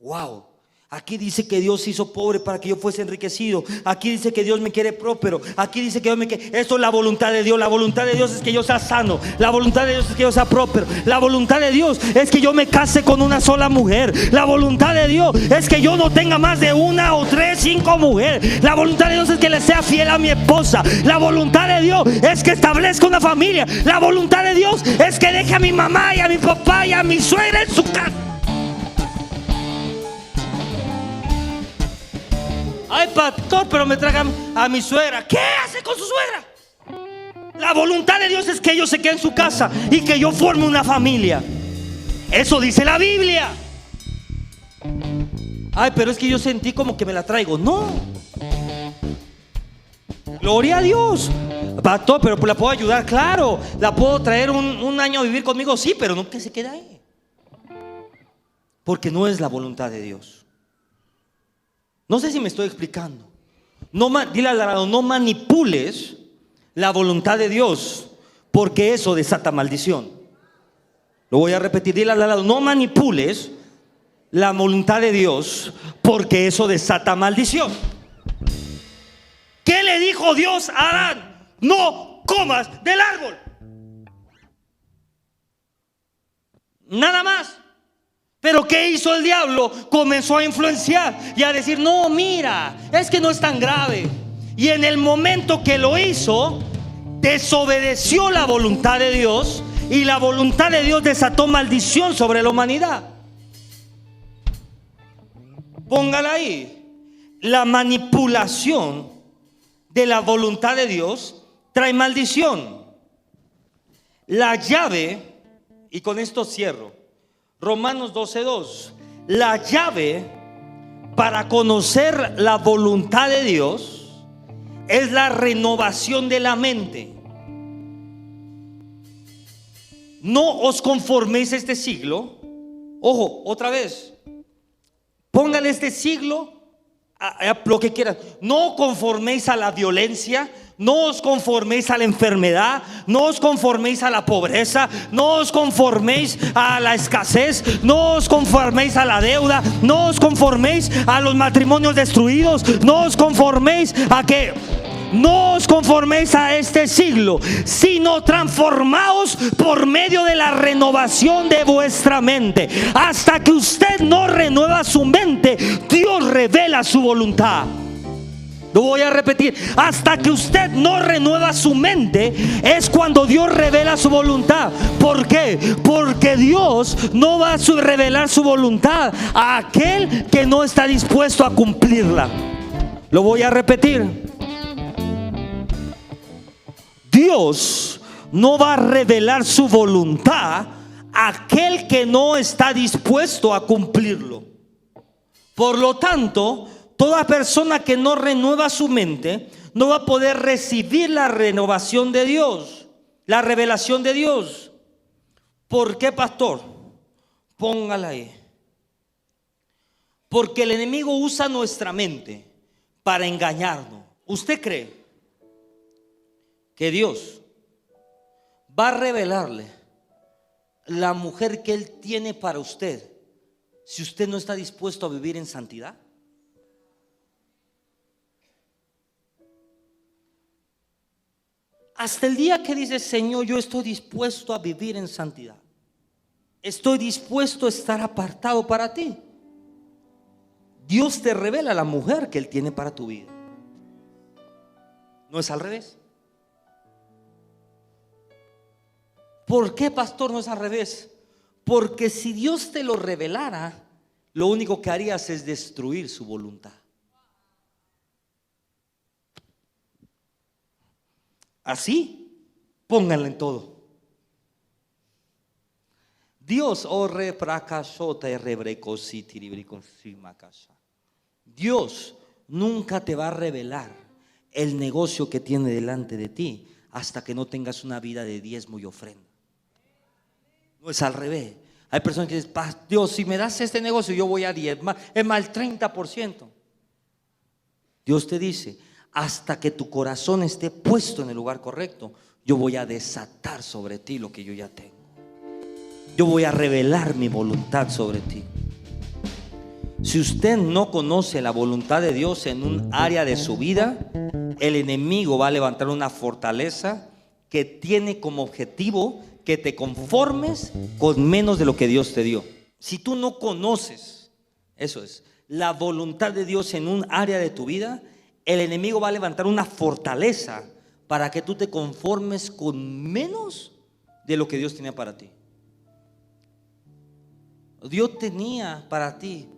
Wow. Aquí dice que Dios hizo pobre para que yo fuese enriquecido. Aquí dice que Dios me quiere próspero. Aquí dice que Dios me quiere. Esto es la voluntad de Dios. La voluntad de Dios es que yo sea sano. La voluntad de Dios es que yo sea próspero. La voluntad de Dios es que yo me case con una sola mujer. La voluntad de Dios es que yo no tenga más de 1 o 3, 5 mujeres. La voluntad de Dios es que le sea fiel a mi esposa. La voluntad de Dios es que establezca una familia. La voluntad de Dios es que deje a mi mamá y a mi papá y a mi suegra en su casa. Ay, pastor, pero me tragan a mi suegra. ¿Qué hace con su suegra? La voluntad de Dios es que yo se quede en su casa y que yo forme una familia. Eso dice la Biblia. Ay, pero es que yo sentí como que me la traigo. No. Gloria a Dios. Pastor, pero la puedo ayudar, claro. La puedo traer un año a vivir conmigo, sí, pero no que se quede ahí. Porque no es la voluntad de Dios. No sé si me estoy explicando. Dile al lado: no manipules la voluntad de Dios, porque eso desata maldición. Lo voy a repetir. Dile al lado: no manipules la voluntad de Dios, porque eso desata maldición. ¿Qué le dijo Dios a Adán? No comas del árbol. Nada más. Pero ¿qué hizo el diablo? Comenzó a influenciar y a decir: no, mira, es que no es tan grave. Y en el momento que lo hizo, desobedeció la voluntad de Dios, y la voluntad de Dios desató maldición sobre la humanidad. Póngala ahí. La manipulación de la voluntad de Dios trae maldición. La llave, y con esto cierro, Romanos 12:2. La llave para conocer la voluntad de Dios es la renovación de la mente. No os conforméis a este siglo. Ojo, otra vez. Póngale este siglo a lo que quieran. No conforméis a la violencia. No os conforméis a la enfermedad, no os conforméis a la pobreza, no os conforméis a la escasez, no os conforméis a la deuda, no os conforméis a los matrimonios destruidos, no os conforméis no os conforméis a este siglo, sino transformaos por medio de la renovación de vuestra mente. Hasta que usted no renueva su mente, Dios revela su voluntad. Lo voy a repetir: hasta que usted no renueva su mente es cuando Dios revela su voluntad. ¿Por qué? Porque Dios no va a revelar su voluntad a aquel que no está dispuesto a cumplirla. Lo voy a repetir: Dios no va a revelar su voluntad a aquel que no está dispuesto a cumplirlo. Por lo tanto, toda persona que no renueva su mente no va a poder recibir la renovación de Dios, la revelación de Dios. ¿Por qué, pastor? Póngala ahí. Porque el enemigo usa nuestra mente para engañarnos. ¿Usted cree que Dios va a revelarle la mujer que Él tiene para usted si usted no está dispuesto a vivir en santidad? Hasta el día que dice: Señor, yo estoy dispuesto a vivir en santidad, estoy dispuesto a estar apartado para ti, Dios te revela la mujer que Él tiene para tu vida. ¿No es al revés? ¿Por qué, pastor, no es al revés? Porque si Dios te lo revelara, lo único que harías es destruir su voluntad. Así, pónganla en todo. Dios, Dios nunca te va a revelar el negocio que tiene delante de ti hasta que no tengas una vida de diezmo y ofrenda. No es al revés. Hay personas que dicen: Dios, si me das este negocio, yo voy a diezmar, es más, el 30%. Dios te dice: hasta que tu corazón esté puesto en el lugar correcto, yo voy a desatar sobre ti lo que yo ya tengo. Yo voy a revelar mi voluntad sobre ti. Si usted no conoce la voluntad de Dios en un área de su vida, el enemigo va a levantar una fortaleza que tiene como objetivo que te conformes con menos de lo que Dios te dio. Si tú no conoces, eso es, la voluntad de Dios en un área de tu vida, el enemigo va a levantar una fortaleza para que tú te conformes con menos de lo que Dios tenía para ti. Dios tenía para ti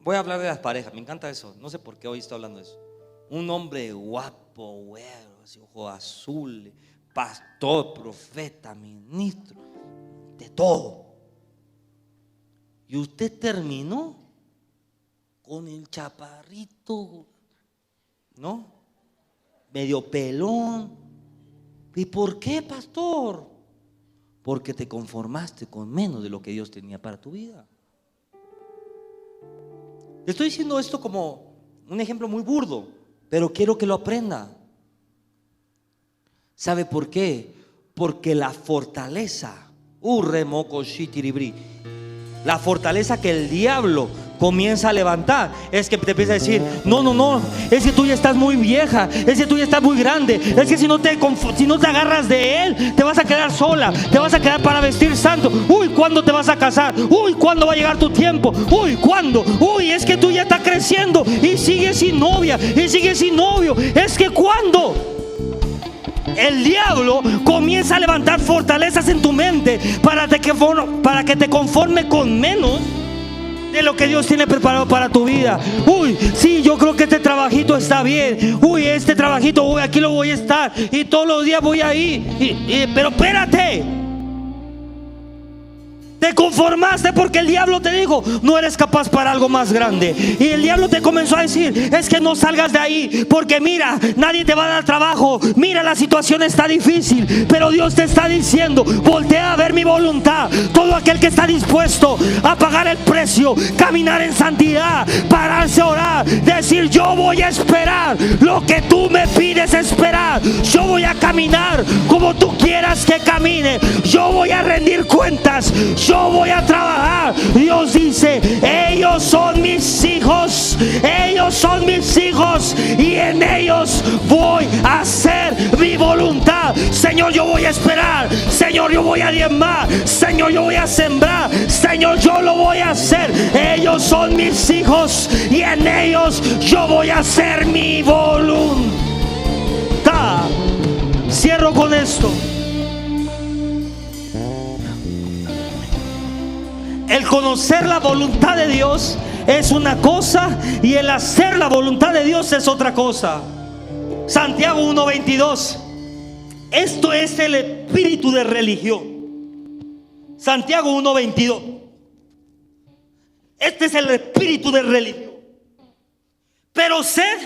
voy a hablar de las parejas, me encanta eso, no sé por qué hoy estoy hablando de eso. Un hombre guapo, güero, así, ojo azul, pastor, profeta, ministro, de todo. Y usted terminó con el chaparrito, ¿no? Medio pelón. ¿Y por qué, pastor? Porque te conformaste con menos de lo que Dios tenía para tu vida. Te estoy diciendo esto como un ejemplo muy burdo, pero quiero que lo aprenda. ¿Sabe por qué? Porque la fortaleza, la fortaleza que el diablo comienza a levantar es que te empieza a decir: no, es que tú ya estás muy vieja, es que tú ya estás muy grande, es que si no te agarras de él, te vas a quedar sola, te vas a quedar para vestir santo. Uy, ¿cuándo te vas a casar? Uy, ¿cuándo va a llegar tu tiempo? Uy, ¿cuándo? Uy, es que tú ya estás creciendo y sigues sin novia y sigues sin novio. Es que ¿cuándo? El diablo comienza a levantar fortalezas en tu mente para que te conforme con menos de lo que Dios tiene preparado para tu vida. Uy, sí, yo creo que este trabajito está bien. Uy, este trabajito, uy, aquí lo voy a estar y todos los días voy a ir. Pero espérate. Te conformaste porque el diablo te dijo: no eres capaz para algo más grande. Y el diablo te comenzó a decir: es que no salgas de ahí, porque mira, nadie te va a dar trabajo. Mira, la situación está difícil. Pero Dios te está diciendo: voltea a ver mi voluntad. Todo aquel que está dispuesto a pagar el precio, caminar en santidad, pararse a orar, decir: yo voy a esperar lo que tú me pides esperar. Yo voy a caminar como tú quieras que camine. Yo voy a rendir cuentas. Yo voy a trabajar. Dios dice: ellos son mis hijos. Ellos son mis hijos, y en ellos voy a hacer mi voluntad. Señor, yo voy a esperar. Señor, yo voy a diezmar. Señor, yo voy a sembrar. Señor, yo lo voy a hacer. Ellos son mis hijos, y en ellos yo voy a hacer mi voluntad. Cierro con esto. El conocer la voluntad de Dios es una cosa, y el hacer la voluntad de Dios es otra cosa. Santiago 1:22. Esto es el espíritu de religión. Santiago 1:22. Este es el espíritu de religión. Pero sed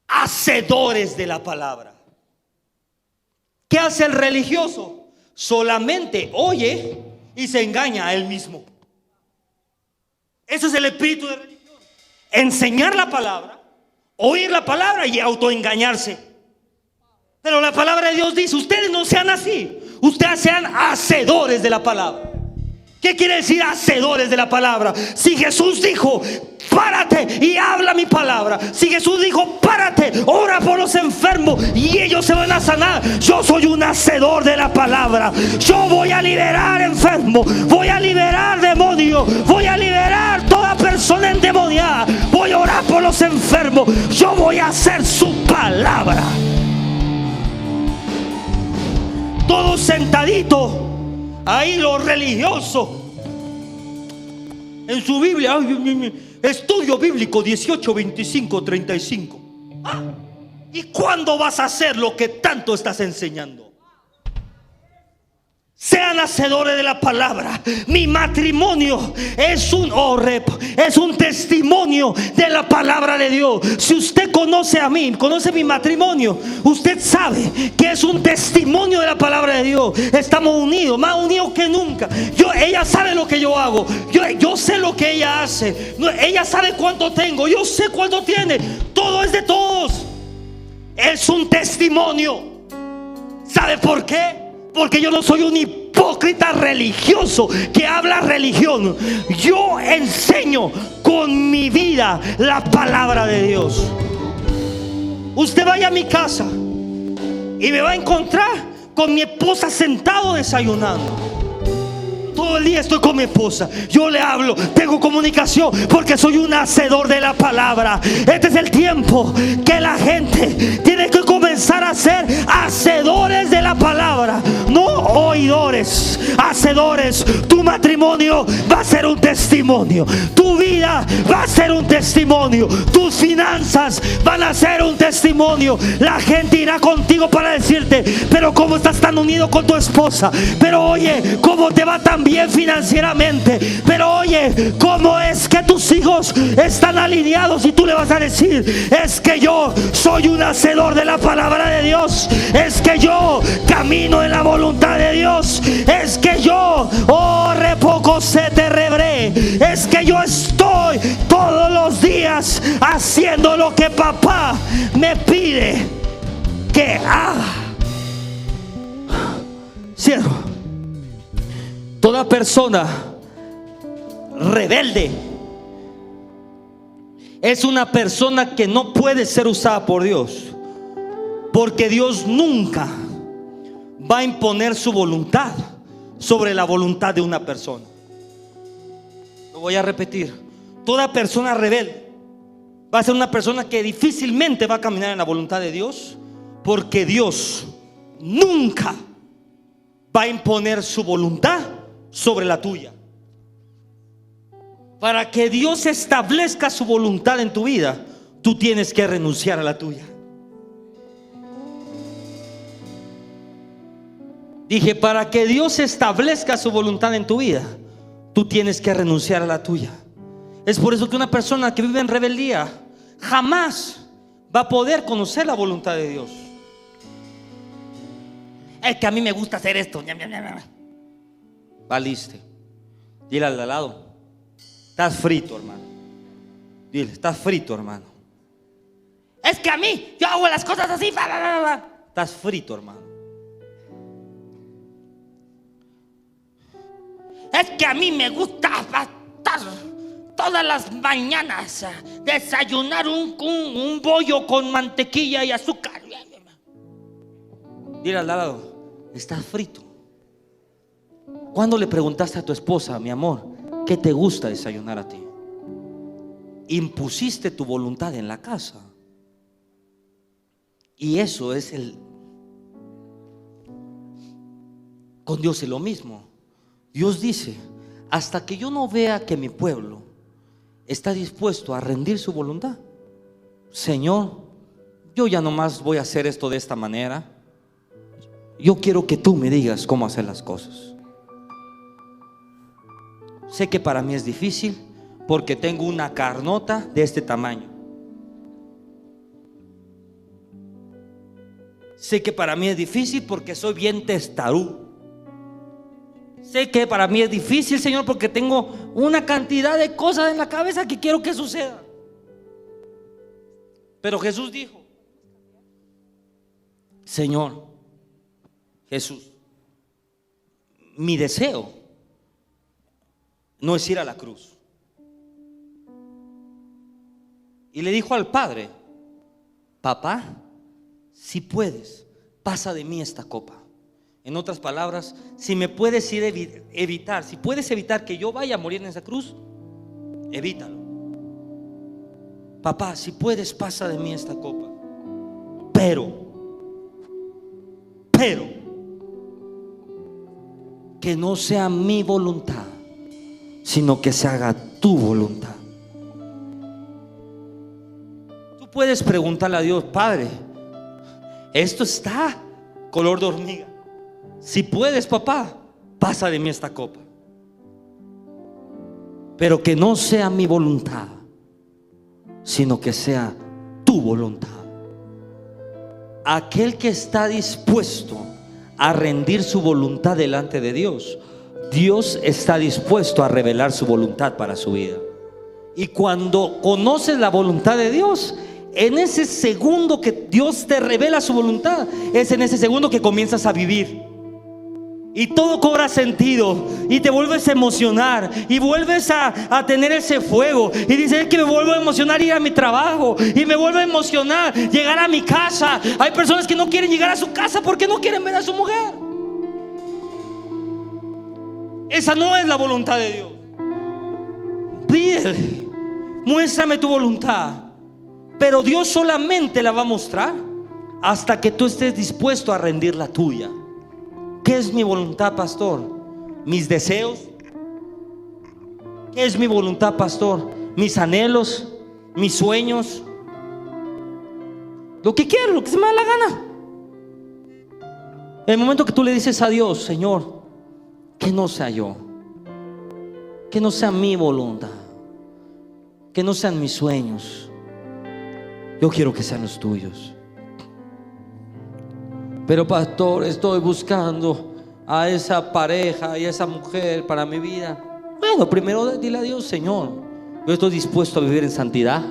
hacedores de la palabra. ¿Qué hace el religioso? Solamente oye y se engaña a él mismo. Eso es el espíritu de religión. Enseñar la palabra, oír la palabra y autoengañarse. Pero la palabra de Dios dice: ustedes no sean así. Ustedes sean hacedores de la palabra. ¿Qué quiere decir hacedores de la palabra? Si Jesús dijo: párate y habla mi palabra. Si Jesús dijo: párate, ora por los enfermos y ellos se van a sanar. Yo soy un hacedor de la palabra. Yo voy a liberar enfermos, voy a liberar demonios, voy a liberar toda persona endemoniada. Voy a orar por los enfermos. Yo voy a hacer su palabra. Todos sentaditos ahí, los religiosos en su Biblia. Estudio bíblico 18, 25, 35. ¿Y cuándo vas a hacer lo que tanto estás enseñando? Sean hacedores de la palabra. Mi matrimonio es un testimonio de la palabra de Dios. Si usted conoce a mí, conoce mi matrimonio, usted sabe que es un testimonio de la palabra de Dios. Estamos unidos, más unidos que nunca. Ella sabe lo que yo hago. Yo sé lo que ella hace. Ella sabe cuánto tengo. Yo sé cuánto tiene. Todo es de todos. Es un testimonio. ¿Sabe por qué? Porque yo no soy un hipócrita religioso que habla religión. Yo enseño con mi vida la palabra de Dios. Usted vaya a mi casa y me va a encontrar con mi esposa sentado desayunando. Todo el día estoy con mi esposa. Yo le hablo, tengo comunicación, porque soy un hacedor de la palabra. Este es el tiempo que la gente tiene que comenzar a ser hacedores de la palabra, no oidores, hacedores. Tu matrimonio va a ser un testimonio. Tu vida va a ser un testimonio. Tus finanzas van a ser un testimonio. La gente irá contigo para decirte: pero cómo estás tan unido con tu esposa. Pero oye, cómo te va tan bien financieramente. Pero oye, cómo es que tus hijos están alineados. Y tú le vas a decir: es que yo soy un hacedor de la palabra de Dios. Es que yo camino en la voluntad de Dios. Es que yo, poco se te rebré. Es que yo estoy todos los días haciendo lo que papá me pide que haga. Cierro. Toda persona rebelde es una persona que no puede ser usada por Dios, porque Dios nunca va a imponer su voluntad sobre la voluntad de una persona. Lo voy a repetir. Toda persona rebelde va a ser una persona que difícilmente va a caminar en la voluntad de Dios, porque Dios nunca va a imponer su voluntad sobre la tuya. Para que Dios establezca su voluntad en tu vida, tú tienes que renunciar a la tuya. Dije, para que Dios establezca su voluntad en tu vida, tú tienes que renunciar a la tuya. Es por eso que una persona que vive en rebeldía jamás va a poder conocer la voluntad de Dios. Es que a mí me gusta hacer esto. Valiste. Dile al de al lado: estás frito, hermano. Dile: estás frito, hermano. Es que a mí, yo hago las cosas así. Estás frito, hermano. Es que a mí me gusta bastar todas las mañanas, desayunar un bollo con mantequilla y azúcar. Dile al lado: estás frito. ¿Cuándo le preguntaste a tu esposa: mi amor, qué te gusta desayunar a ti? Impusiste tu voluntad en la casa. Y eso es con Dios es lo mismo. Dios dice: hasta que yo no vea que mi pueblo está dispuesto a rendir su voluntad, Señor, yo ya nomás voy a hacer esto de esta manera. Yo quiero que tú me digas cómo hacer las cosas. Sé que para mí es difícil porque tengo una carnota de este tamaño. Sé que para mí es difícil porque soy bien testarudo. Sé que para mí es difícil, Señor, porque tengo una cantidad de cosas en la cabeza que quiero que sucedan. Pero Jesús dijo: Señor Jesús, mi deseo no es ir a la cruz. Y le dijo al Padre: papá, si puedes, pasa de mí esta copa. En otras palabras, si me puedes evitar, si puedes evitar que yo vaya a morir en esa cruz, evítalo. Papá, si puedes, pasa de mí esta copa. Pero que no sea mi voluntad, sino que se haga tu voluntad. Tú puedes preguntarle a Dios: Padre, esto está color de hormiga. Si puedes, papá, pasa de mí esta copa. Pero que no sea mi voluntad, sino que sea tu voluntad. Aquel que está dispuesto a rendir su voluntad delante de Dios, Dios está dispuesto a revelar su voluntad para su vida. Y cuando conoces la voluntad de Dios, en ese segundo que Dios te revela su voluntad, es en ese segundo que comienzas a vivir. Y todo cobra sentido y te vuelves a emocionar y vuelves a tener ese fuego. Y dices: es que me vuelvo a emocionar ir a mi trabajo, y me vuelvo a emocionar llegar a mi casa. Hay personas que no quieren llegar a su casa porque no quieren ver a su mujer. Esa no es la voluntad de Dios. Pídele: muéstrame tu voluntad. Pero Dios solamente la va a mostrar hasta que tú estés dispuesto a rendir la tuya. ¿Qué es mi voluntad, pastor? ¿Mis deseos? ¿Qué es mi voluntad, pastor? ¿Mis anhelos? ¿Mis sueños? Lo que quiero, lo que se me da la gana. En el momento que tú le dices a Dios: Señor, que no sea yo, que no sea mi voluntad, que no sean mis sueños, yo quiero que sean los tuyos. Pero pastor, estoy buscando a esa pareja y a esa mujer para mi vida. Bueno, primero dile a Dios: Señor, yo estoy dispuesto a vivir en santidad.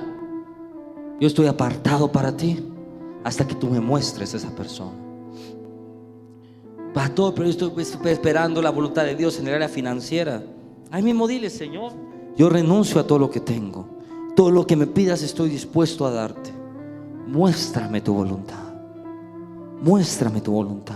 Yo estoy apartado para ti hasta que tú me muestres a esa persona. Pastor, pero yo estoy esperando la voluntad de Dios en el área financiera. Ahí mismo dile: Señor, yo renuncio a todo lo que tengo. Todo lo que me pidas estoy dispuesto a darte. Muéstrame tu voluntad. Muéstrame tu voluntad.